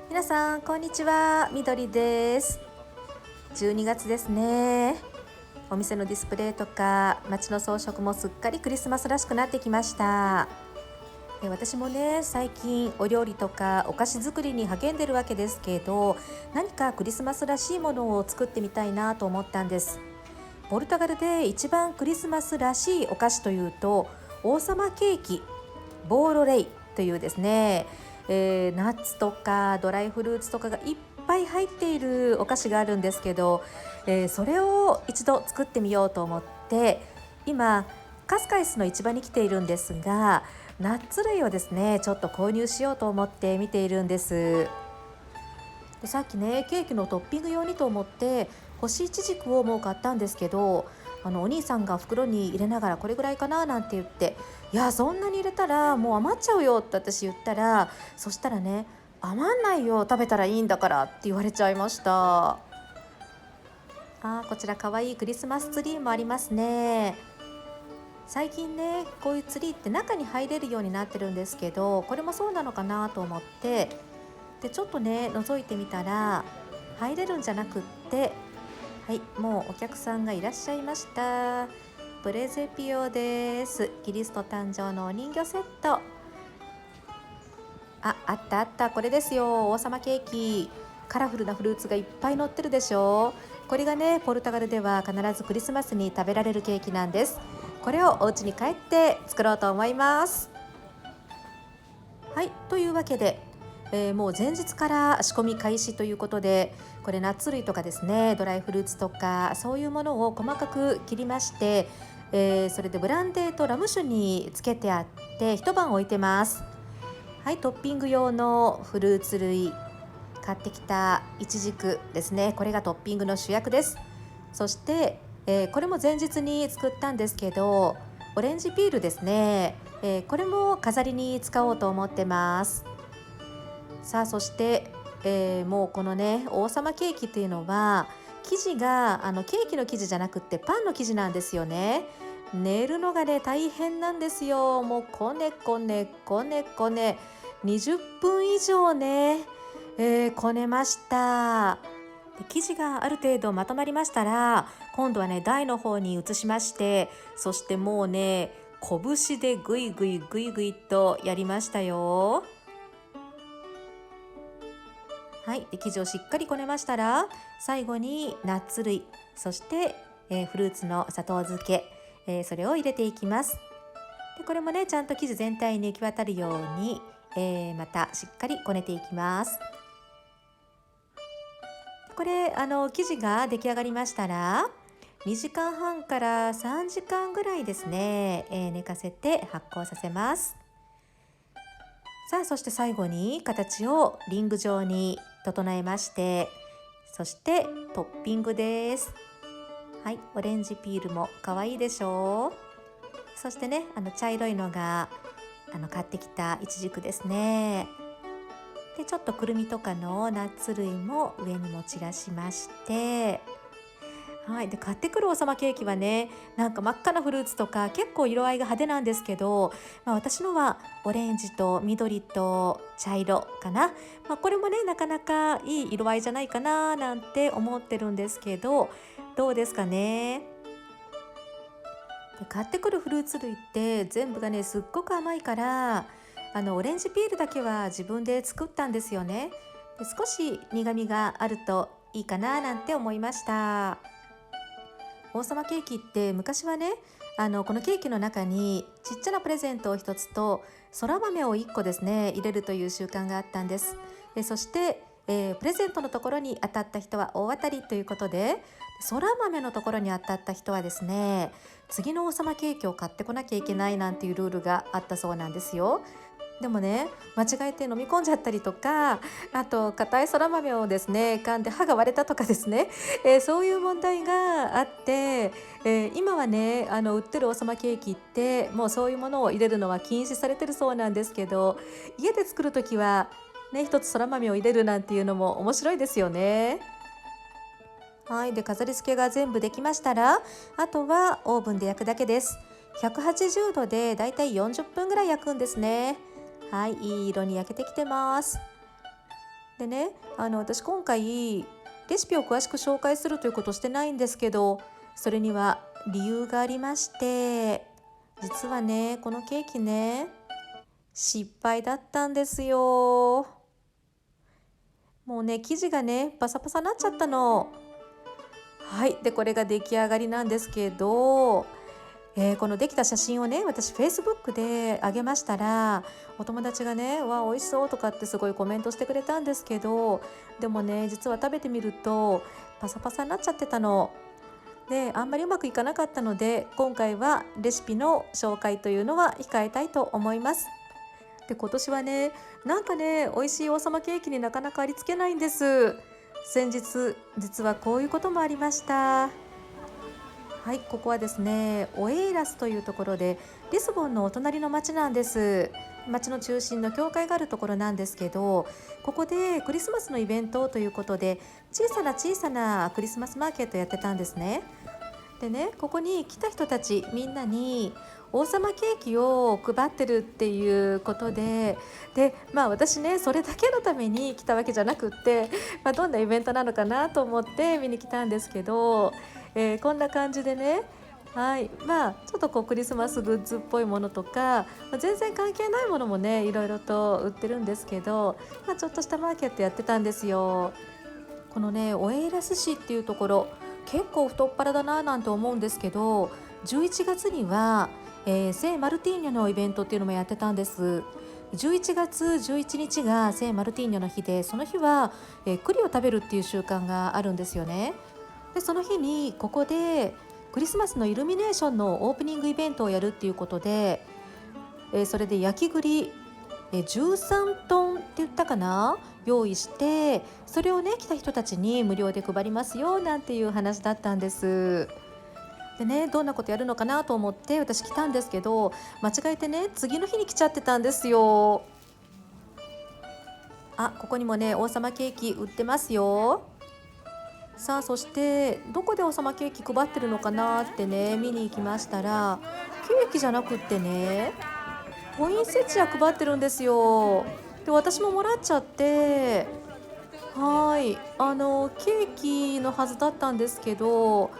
皆さんこんにちは、みどりです。12月ですね。お店のディスプレイとか街の装飾もすっかりクリスマスらしくなってきました。私もね、最近お料理とかお菓子作りに励んでるわけですけど、何かクリスマスらしいものを作ってみたいなと思ったんです。ポルトガルで一番クリスマスらしいお菓子というと、王様ケーキボーロレイというですね、ナッツとかドライフルーツとかがいっぱい入っているお菓子があるんですけど、それを一度作ってみようと思って今カスカイスの市場に来ているんですが、ナッツ類をですねちょっと購入しようと思って見ているんです。でさっきね、ケーキのトッピング用にと思って干しイチジクをもう買ったんですけど、お兄さんが袋に入れながらこれぐらいかななんて言って、いやそんなに入れたらもう余っちゃうよって私言ったら、そしたらね、余んないよ、食べたらいいんだからって言われちゃいました。こちら可愛いクリスマスツリーもありますね。最近ね、こういうツリーって中に入れるようになってるんですけど、これもそうなのかなと思って、でちょっとね覗いてみたら入れるんじゃなくって、はい、もうお客さんがいらっしゃいました。プレゼピオです。キリスト誕生のお人形セット。あったあった、これですよ、王様ケーキ。カラフルなフルーツがいっぱい乗ってるでしょ。これがね、ポルトガルでは必ずクリスマスに食べられるケーキなんです。これをお家に帰って作ろうと思います。はい、というわけで、もう前日から仕込み開始ということで、これナッツ類とかですね、ドライフルーツとかそういうものを細かく切りまして、それでブランデーとラム酒につけてあって一晩置いてます。はい、トッピング用のフルーツ類、買ってきたイチジクですね、これがトッピングの主役です。そして、これも前日に作ったんですけど、オレンジピールですね、これも飾りに使おうと思ってます。さあそして、もうこのね王様ケーキっていうのは生地がケーキの生地じゃなくってパンの生地なんですよね。練るのがね大変なんですよ。もうこねこねこねこね20分以上ね、こねました。で生地がある程度まとまりましたら、今度はね台の方に移しまして、そしてもうね拳でぐいぐいぐいぐいとやりましたよ。はい、で生地をしっかりこねましたら、最後にナッツ類、そして、フルーツの砂糖漬け、それを入れていきます。でこれもねちゃんと生地全体に行き渡るように、またしっかりこねていきます。これ生地が出来上がりましたら、2時間半から3時間ぐらいですね、寝かせて発酵させます。さあそして最後に形をリング状に整えまして、そしてトッピングです。はい、オレンジピールも可愛いでしょう。そしてね茶色いのが買ってきたイチジクですね。でちょっとくるみとかのナッツ類も上にも散らしまして、はい、で買ってくる王様ケーキはね、なんか真っ赤なフルーツとか結構色合いが派手なんですけど、私のはオレンジと緑と茶色かな、これもねなかなかいい色合いじゃないかななんて思ってるんですけど、どうですかね。で買ってくるフルーツ類って全部がねすっごく甘いから、オレンジピールだけは自分で作ったんですよね。で少し苦味があるといいかななんて思いました。王様ケーキって昔はね、このケーキの中にちっちゃなプレゼントを一つとそら豆を1個ですね入れるという習慣があったんです。そして、プレゼントのところに当たった人は大当たりということで、そら豆のところに当たった人はですね、次の王様ケーキを買ってこなきゃいけないなんていうルールがあったそうなんですよ。でもね、間違えて飲み込んじゃったりとか、あと硬いそら豆をですね噛んで歯が割れたとかですね、そういう問題があって、今はね売ってるおさまケーキってもうそういうものを入れるのは禁止されてるそうなんですけど、家で作る時はね一つそら豆を入れるなんていうのも面白いですよね。はい、で飾り付けが全部できましたら、あとはオーブンで焼くだけです。180度でだいたい40分ぐらい焼くんですね。はい、いい色に焼けてきてます。でね、私今回レシピを詳しく紹介するということをしてないんですけど、それには理由がありまして、実はねこのケーキね失敗だったんですよ。もうね生地がねパサパサになっちゃったの。はい、でこれが出来上がりなんですけど、このできた写真をね私 Facebook であげましたら、お友達がね「わあ美味しそう」とかってすごいコメントしてくれたんですけど、でもね実は食べてみるとパサパサになっちゃってたので、あんまりうまくいかなかったので、今回はレシピの紹介というのは控えたいと思います。で今年はねなんかね美味しい王様ケーキになかなかありつけないんです。先日実はこういうこともありました。はい、ここはですねオエイラスというところで、リスボンのお隣の町なんです。町の中心の教会があるところなんですけど、ここでクリスマスのイベントということで小さなクリスマスマーケットやってたんですね。でねここに来た人たちみんなに王様ケーキを配ってるっていうことで、私ねそれだけのために来たわけじゃなくって、どんなイベントなのかなと思って見に来たんですけど、こんな感じでね、はい、ちょっとこうクリスマスグッズっぽいものとか、全然関係ないものもねいろいろと売ってるんですけど、ちょっとしたマーケットやってたんですよ。このねオエイラス市っていうところ結構太っ腹だななんて思うんですけど、11月には、聖マルティーニョのイベントっていうのもやってたんです。11月11日が聖マルティーニョの日で、その日は、栗を食べるっていう習慣があるんですよね。でその日にここでクリスマスのイルミネーションのオープニングイベントをやるっていうことで、それで焼き栗13トンって言ったかな、用意して、それをね来た人たちに無料で配りますよなんていう話だったんです。でねどんなことやるのかなと思って私来たんですけど、間違えてね次の日に来ちゃってたんですよ。ここにもね王様ケーキ売ってますよ。さあそしてどこで王様ケーキ配ってるのかなってね見に行きましたら、ケーキじゃなくってねポインセチア配ってるんですよ。で私ももらっちゃって、はい、ケーキのはずだったんですけど、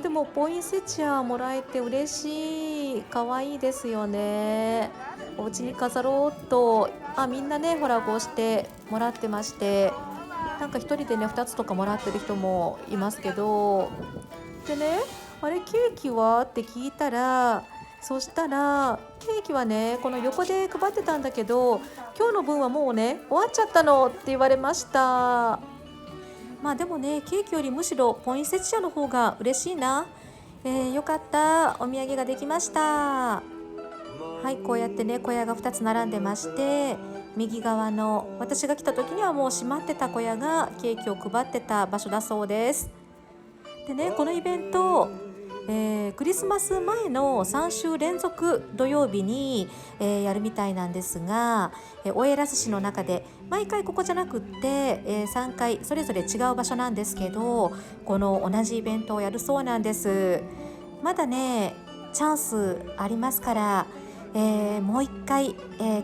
でもポインセチアもらえて嬉しい、可愛いですよね。お家に飾ろうと、みんなねほらこうしてもらってまして、なんか一人でね2つとかもらってる人もいますけど、でねあれケーキはって聞いたら、そしたらケーキはねこの横で配ってたんだけど、今日の分はもうね終わっちゃったのって言われました。でもねケーキよりむしろポインセチアの方が嬉しいな。よかった、お土産ができました。はい、こうやってね小屋が2つ並んでまして、右側の私が来た時にはもう閉まってた小屋がケーキを配ってた場所だそうです。でねこのイベント、クリスマス前の3週連続土曜日に、やるみたいなんですが、オエラス市の中で毎回ここじゃなくって、3回それぞれ違う場所なんですけど、この同じイベントをやるそうなんです。まだねチャンスありますから、もう一回、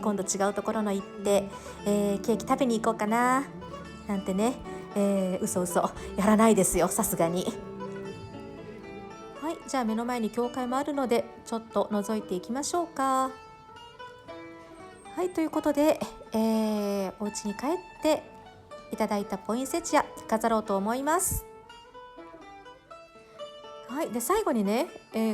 今度違うところの行って、ケーキ食べに行こうかななんてね、嘘やらないですよ、さすがに。はい、じゃあ目の前に教会もあるのでちょっと覗いていきましょうか。はい、ということで、お家に帰っていただいたポインセチア飾ろうと思います。はい、で最後にね、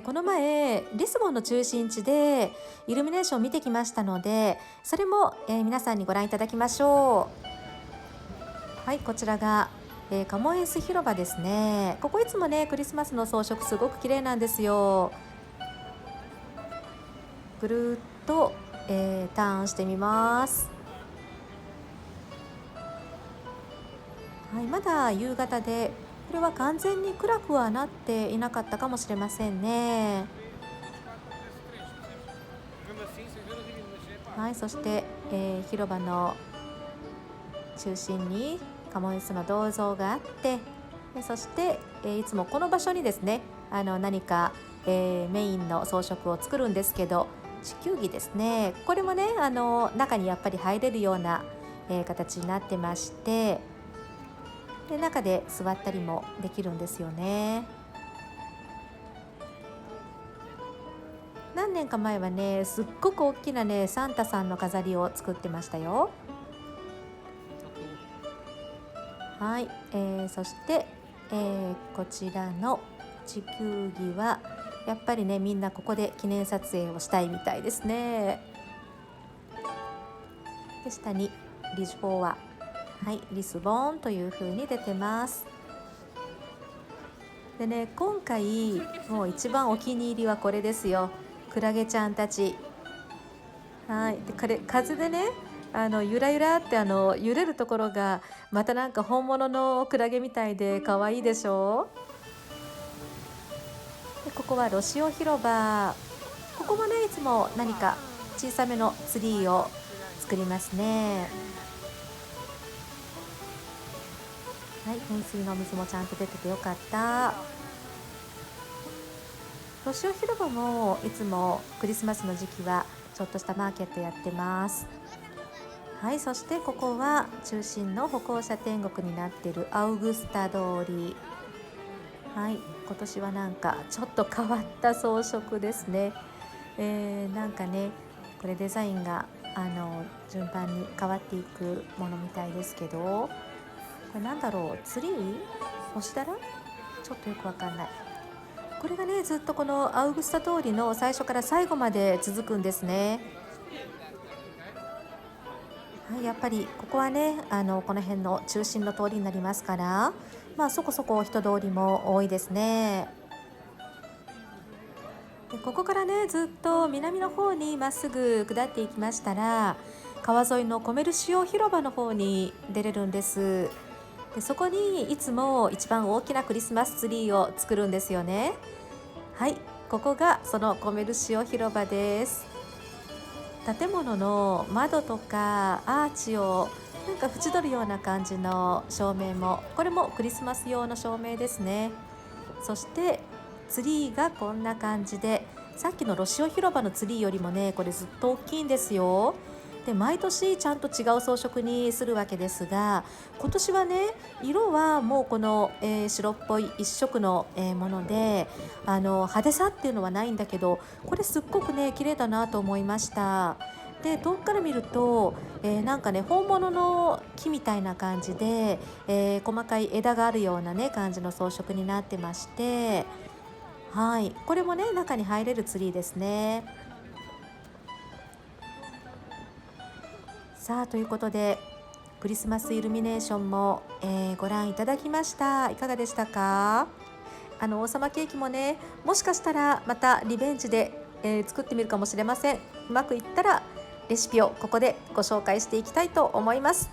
この前リスボンの中心地でイルミネーションを見てきましたので、それも、皆さんにご覧いただきましょう。はい、こちらがカモエンス広場ですね。ここいつもねクリスマスの装飾すごく綺麗なんですよ。ぐるっと、ターンしてみます。はい、まだ夕方でこれは完全に暗くはなっていなかったかもしれませんね。はい、そして、広場の中心にカモエンスの銅像があって、そして、いつもこの場所にですね何か、メインの装飾を作るんですけど、地球儀ですね。これもね中にやっぱり入れるような、形になってまして、で中で座ったりもできるんですよね。何年か前はね、すっごく大きなねサンタさんの飾りを作ってましたよ。はい、そして、こちらの地球儀はやっぱりね、みんなここで記念撮影をしたいみたいですね。で下にリジボア、はい、リスボンという風に出てます。でね、今回もう一番お気に入りはこれですよ。クラゲちゃんたち。はい、でこれ風でね、ゆらゆらって揺れるところがまたなんか本物のクラゲみたいで可愛いでしょ。でここはロシオ広場。ここもね、いつも何か小さめのツリーを作りますね。はい、噴水のお水もちゃんと出ててよかった。ロシオ広場もいつもクリスマスの時期はちょっとしたマーケットやってます。はい、そしてここは中心の歩行者天国になっているアウグスタ通り。はい、今年はなんかちょっと変わった装飾ですね。なんかね、これデザインが順番に変わっていくものみたいですけど、これなんだろう、ツリー？星だら？ちょっとよくわかんない。これがね、ずっとこのアウグスタ通りの最初から最後まで続くんですね。はい、やっぱりここはね、この辺の中心の通りになりますから、そこそこ人通りも多いですね。でここからね、ずっと南の方にまっすぐ下っていきましたら、川沿いのコメルシオ広場の方に出れるんです。でそこにいつも一番大きなクリスマスツリーを作るんですよね。はい、ここがそのコメルシオ広場です。建物の窓とかアーチをなんか縁取るような感じの照明も、これもクリスマス用の照明ですね。そしてツリーがこんな感じで、さっきのロシオ広場のツリーよりもね、これずっと大きいんですよ。で毎年ちゃんと違う装飾にするわけですが、今年はね、色はもうこの、白っぽい一色の、もので、派手さっていうのはないんだけど、これすっごくね綺麗だなと思いました。で遠くから見ると、なんかね本物の木みたいな感じで、細かい枝があるようなね感じの装飾になってまして、はい、これもね中に入れるツリーですね。さあということで、クリスマスイルミネーションも、ご覧いただきました。いかがでしたか？王様ケーキもね、もしかしたらまたリベンジで、作ってみるかもしれません。うまくいったらレシピをここでご紹介していきたいと思います。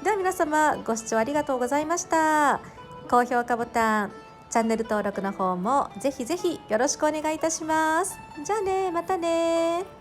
では皆様、ご視聴ありがとうございました。高評価ボタン、チャンネル登録の方もぜひぜひよろしくお願いいたします。じゃあね、またね。